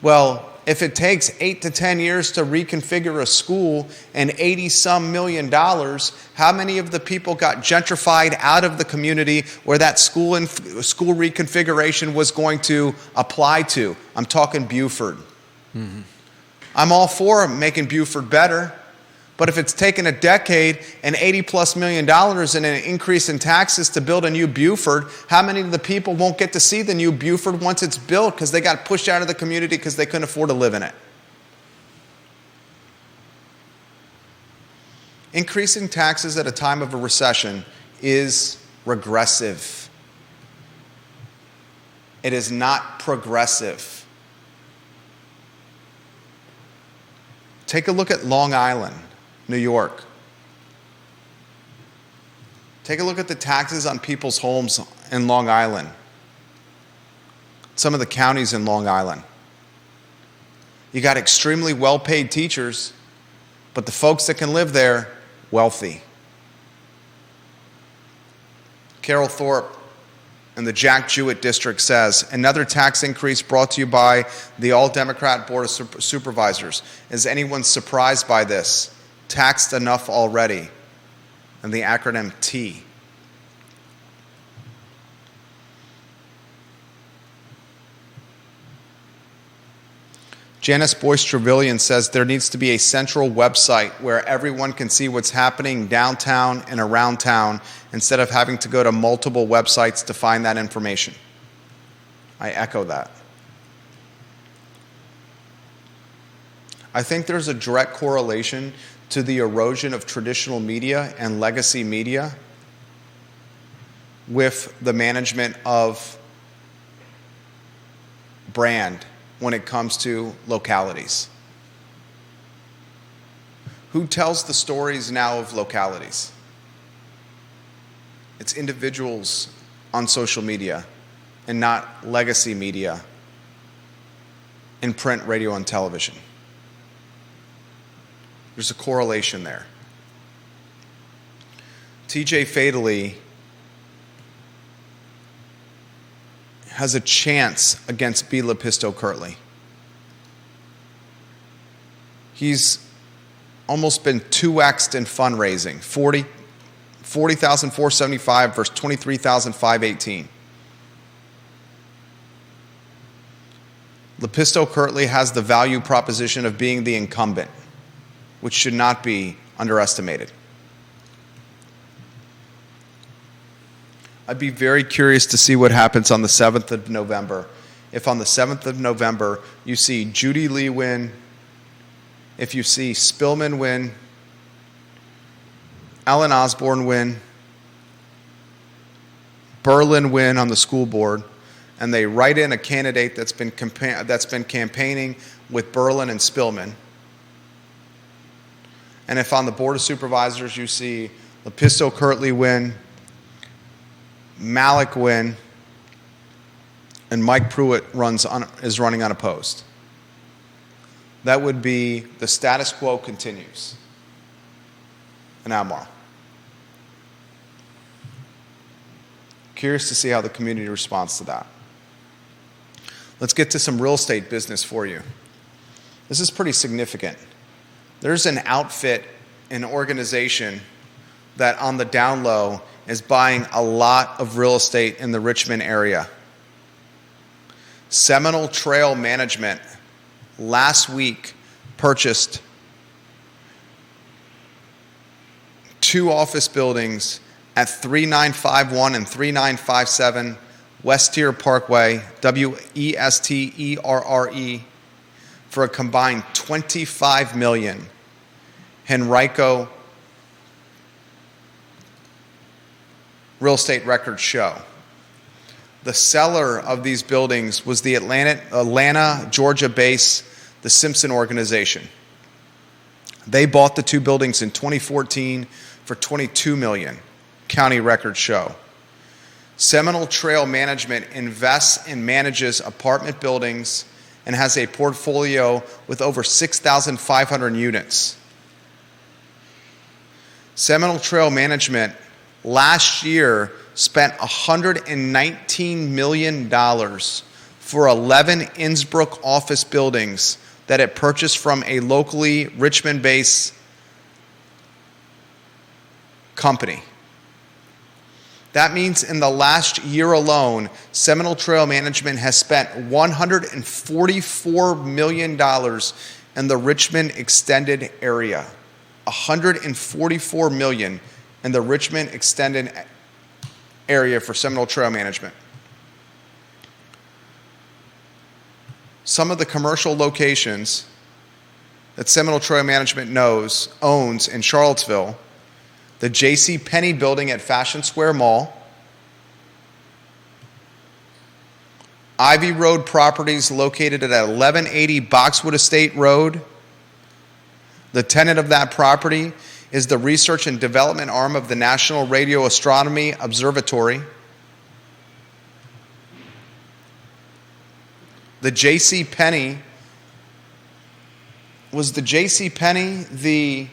Well, if it takes 8 to 10 years to reconfigure a school and $80-some million, how many of the people got gentrified out of the community where that school reconfiguration was going to apply to? I'm talking Buford. Mm-hmm. I'm all for making Buford better, But if it's taken a decade and $80+ million and an increase in taxes to build a new Buford, how many of the people won't get to see the new Buford once it's built because they got pushed out of the community because they couldn't afford to live in it? Increasing taxes at a time of a recession is regressive. It is not progressive. Take a look at Long Island, New York. Take a look at the taxes on people's homes in Long Island. Some of the counties in Long Island. You got extremely well-paid teachers, but the folks that can live there, wealthy. Carol Thorpe in the Jack Jewett District says, another tax increase brought to you by the All-Democrat Board of Supervisors. Is anyone surprised by this? Taxed enough already. And the acronym T. Janice Boyce Trevelyan says there needs to be a central website where everyone can see what's happening downtown and around town instead of having to go to multiple websites to find that information. I echo that. I think there's a direct correlation to the erosion of traditional media and legacy media with the management of brand when it comes to localities. Who tells the stories now of localities? It's individuals on social media and not legacy media in print, radio, and television. There's a correlation there. TJ Fadeley has a chance against B. Lepisto Kirtley. He's almost been 2x'd in fundraising. 40,475 versus 23,518. Lepisto Kirtley has the value proposition of being the incumbent, which should not be underestimated. I'd be very curious to see what happens on the 7th of November. If on the 7th of November you see Judy Lee win, if you see Spillman win, Alan Osborne win, Berlin win on the school board, and they write in a candidate that's been campaigning with Berlin and Spillman. And if on the Board of Supervisors you see Lepisto Kirtley win, Malik win, and Mike Pruitt is running unopposed, that would be the status quo continues in Albemarle. Curious to see how the community responds to that. Let's get to some real estate business for you. This is pretty significant. There's an outfit, an organization that on the down low is buying a lot of real estate in the Richmond area. Seminole Trail Management last week purchased 2 office buildings at 3951 and 3957 Westier Parkway, Westerre, for a combined $25 million. Henrico real estate records show. The seller of these buildings was the Atlanta, Georgia base, the Simpson organization. They bought the 2 buildings in 2014 for $22 million, county records show. Seminole Trail Management invests and manages apartment buildings and has a portfolio with over 6,500 units. Seminole Trail Management last year spent $119 million for 11 Innsbrook office buildings that it purchased from a locally Richmond-based company. That means in the last year alone, Seminole Trail Management has spent $144 million in the Richmond extended area. $144 million in the Richmond extended area for Seminole Trail Management. Some of the commercial locations that Seminole Trail Management owns in Charlottesville: the J.C. Penney building at Fashion Square Mall, Ivy Road properties located at 1180 Boxwood Estate Road. The tenant of that property is the research and development arm of the National Radio Astronomy Observatory. The J.C. Penney, was the J.C. Penney the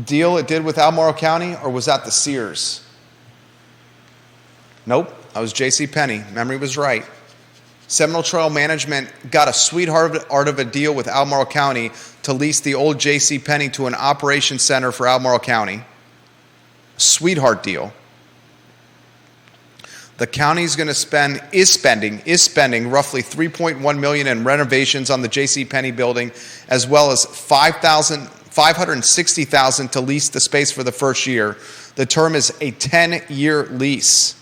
deal it did with Albemarle County, or was that the Sears? Nope, that was J.C. Penney. Memory was right. Seminole Trail Management got a sweetheart of a deal with Albemarle County to lease the old J.C. Penney to an operations center for Albemarle County. Sweetheart deal. The county is spending roughly $3.1 million in renovations on the J.C. Penney building, as well as $560,000 to lease the space for the first year. The term is a 10-year lease.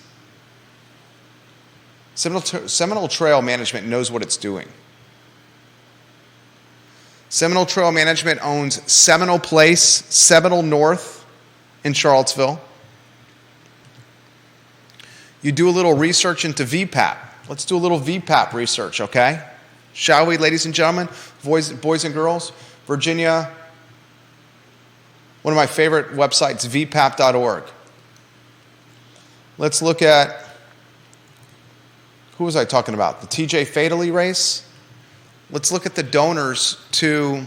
Seminole Trail Management knows what it's doing. Seminole Trail Management owns Seminole Place, Seminole North in Charlottesville. You do a little research into VPAP. Let's do a little VPAP research, okay? Shall we, ladies and gentlemen, boys and girls? Virginia, one of my favorite websites, vpap.org. Let's look at, who was I talking about? The TJ Fadeley race? Let's look at the donors to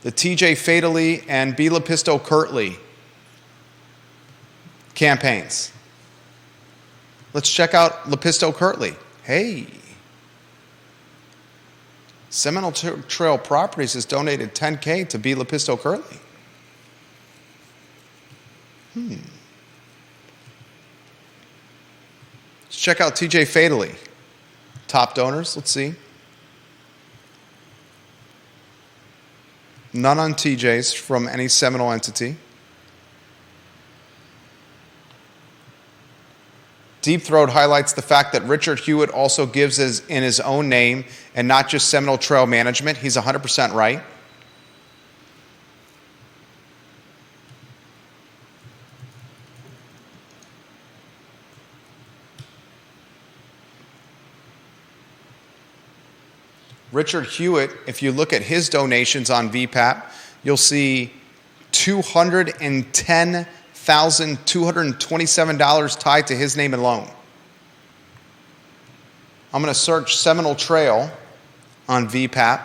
the TJ Fadeley and B. Lepisto Kirtley campaigns. Let's check out Lepisto Kirtley. Hey. Seminole Trail Properties has donated $10K to B. Lepisto Kirtley. Let's check out TJ Fadeley. Top donors, let's see. None on TJ's from any Seminole entity. Deep Throat highlights the fact that Richard Hewitt also gives in his own name and not just Seminole Trail Management. He's 100% right. Richard Hewitt, if you look at his donations on VPAP, you'll see $210,227 tied to his name alone. I'm going to search Seminole Trail on VPAP.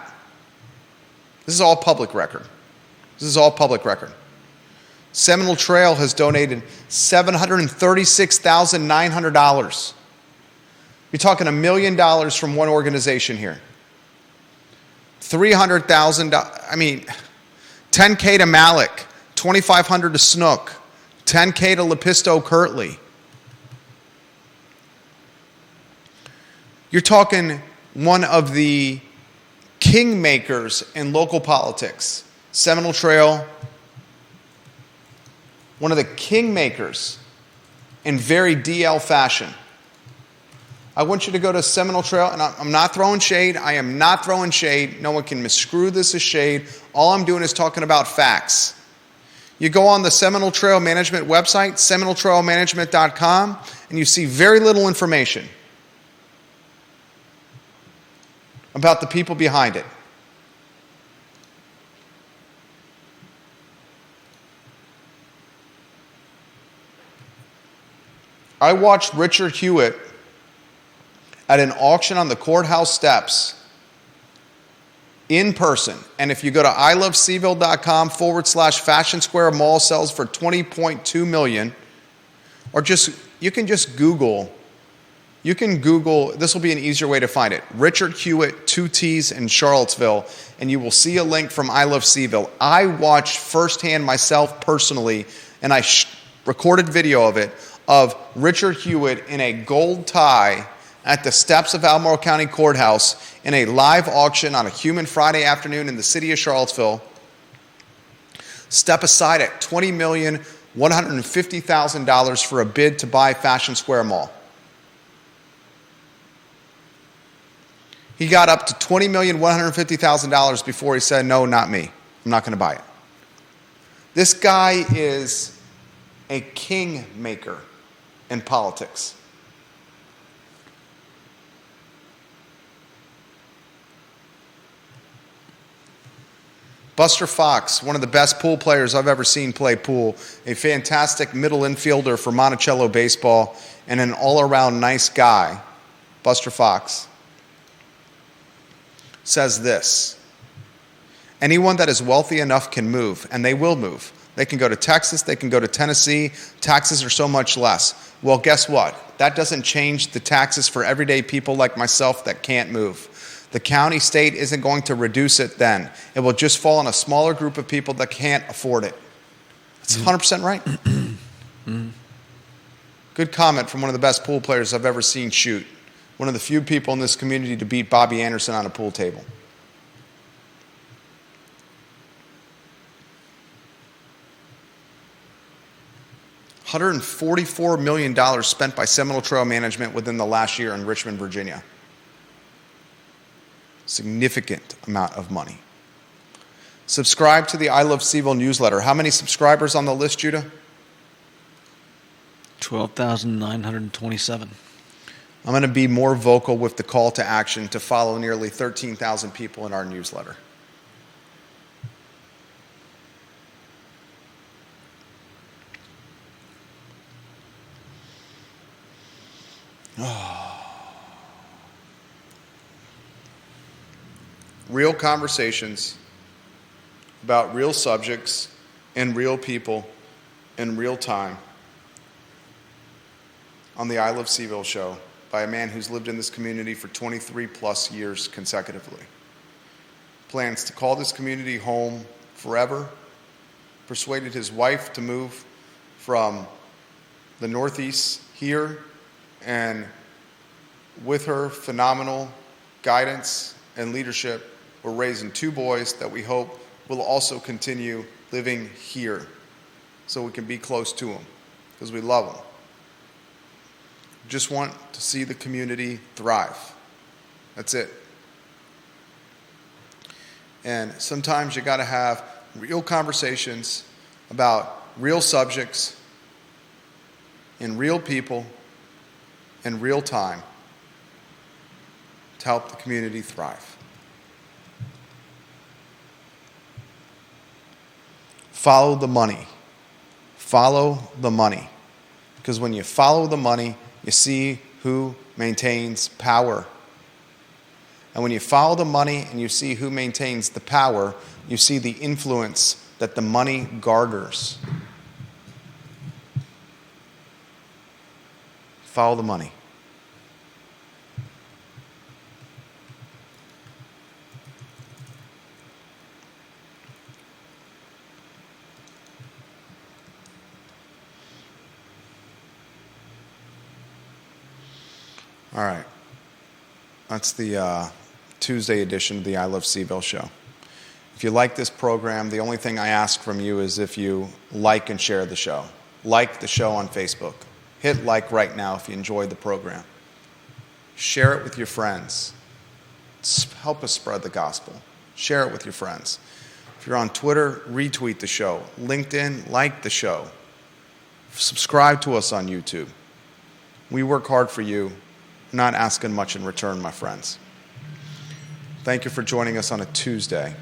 This is all public record. Seminole Trail has donated $736,900. You're talking $1 million from one organization here. $300,000, $10K to Malik, $2,500 to Snook, $10K to Lepisto Kirtley. You're talking one of the kingmakers in local politics. Seminole Trail, one of the kingmakers in very DL fashion. I want you to go to Seminole Trail, and I'm not throwing shade. I am not throwing shade. No one can miscrew this as shade. All I'm doing is talking about facts. You go on the Seminole Trail Management website, seminoletrailmanagement.com, and you see very little information about the people behind it. I watched Richard Hewitt at an auction on the courthouse steps in person. And if you go to ilovecville.com/Fashion Square Mall sells for $20.2 million, or you can Google, this will be an easier way to find it. Richard Hewitt, 2 T's in Charlottesville, and you will see a link from I Love CVille. I watched firsthand myself personally, and I recorded video of it, of Richard Hewitt in a gold tie at the steps of Albemarle County Courthouse in a live auction on a humid Friday afternoon in the city of Charlottesville step aside at $20,150,000 for a bid to buy Fashion Square Mall. He got up to $20,150,000 before he said, no, not me. I'm not going to buy it. This guy is a kingmaker in politics. Buster Fox, one of the best pool players I've ever seen play pool, a fantastic middle infielder for Monticello baseball, and an all-around nice guy, Buster Fox, says this: anyone that is wealthy enough can move, and they will move. They can go to Texas, they can go to Tennessee. Taxes are so much less. Well, guess what? That doesn't change the taxes for everyday people like myself that can't move. The county, state isn't going to reduce it then. It will just fall on a smaller group of people that can't afford it. It's 100% right. Good comment from one of the best pool players I've ever seen shoot. One of the few people in this community to beat Bobby Anderson on a pool table. $144 million spent by Seminole Trail Management within the last year in Richmond, Virginia. Significant amount of money. Subscribe to the I Love CVille newsletter. How many subscribers on the list, Judah? 12,927. I'm going to be more vocal with the call to action to follow nearly 13,000 people in our newsletter. Real conversations about real subjects and real people in real time on the I Love CVille Show by a man who's lived in this community for 23 plus years consecutively. Plans to call this community home forever, persuaded his wife to move from the Northeast here, and with her phenomenal guidance and leadership, we're raising two boys that we hope will also continue living here so we can be close to them because we love them. Just want to see the community thrive. That's it. And sometimes you got to have real conversations about real subjects and real people in real time to help the community thrive. Follow the money. Follow the money. Because when you follow the money, you see who maintains power. And when you follow the money and you see who maintains the power, you see the influence that the money garners. Follow the money. All right. That's the Tuesday edition of the I Love CVille Show. If you like this program, the only thing I ask from you is if you like and share the show. Like the show on Facebook. Hit like right now if you enjoyed the program. Share it with your friends. Help us spread the gospel. Share it with your friends. If you're on Twitter, retweet the show. LinkedIn, like the show. Subscribe to us on YouTube. We work hard for you. Not asking much in return, my friends. Thank you for joining us on a Tuesday.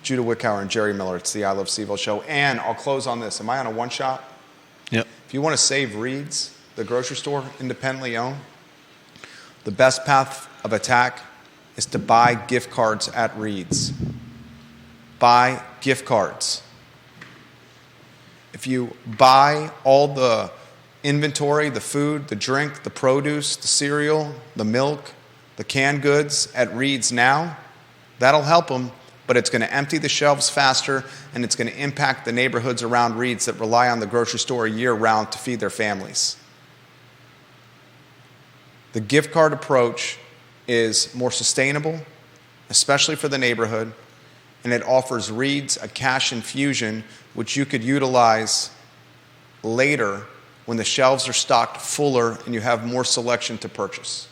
Judah Wickhauer and Jerry Miller, it's the I Love CVille Show. And I'll close on this. Am I on a one-shot? Yep. If you want to save Reed's, the grocery store, independently owned, the best path of attack is to buy gift cards at Reed's. Buy gift cards. If you buy all the inventory, the food, the drink, the produce, the cereal, the milk, the canned goods at Reed's now, that'll help them, but it's going to empty the shelves faster, and it's going to impact the neighborhoods around Reed's that rely on the grocery store year-round to feed their families. The gift card approach is more sustainable, especially for the neighborhood, and it offers Reed's a cash infusion which you could utilize later when the shelves are stocked fuller and you have more selection to purchase.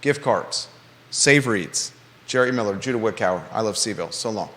Gift cards. Save Reed's. Jerry Miller, Judah Wickower, I Love CVille. So long.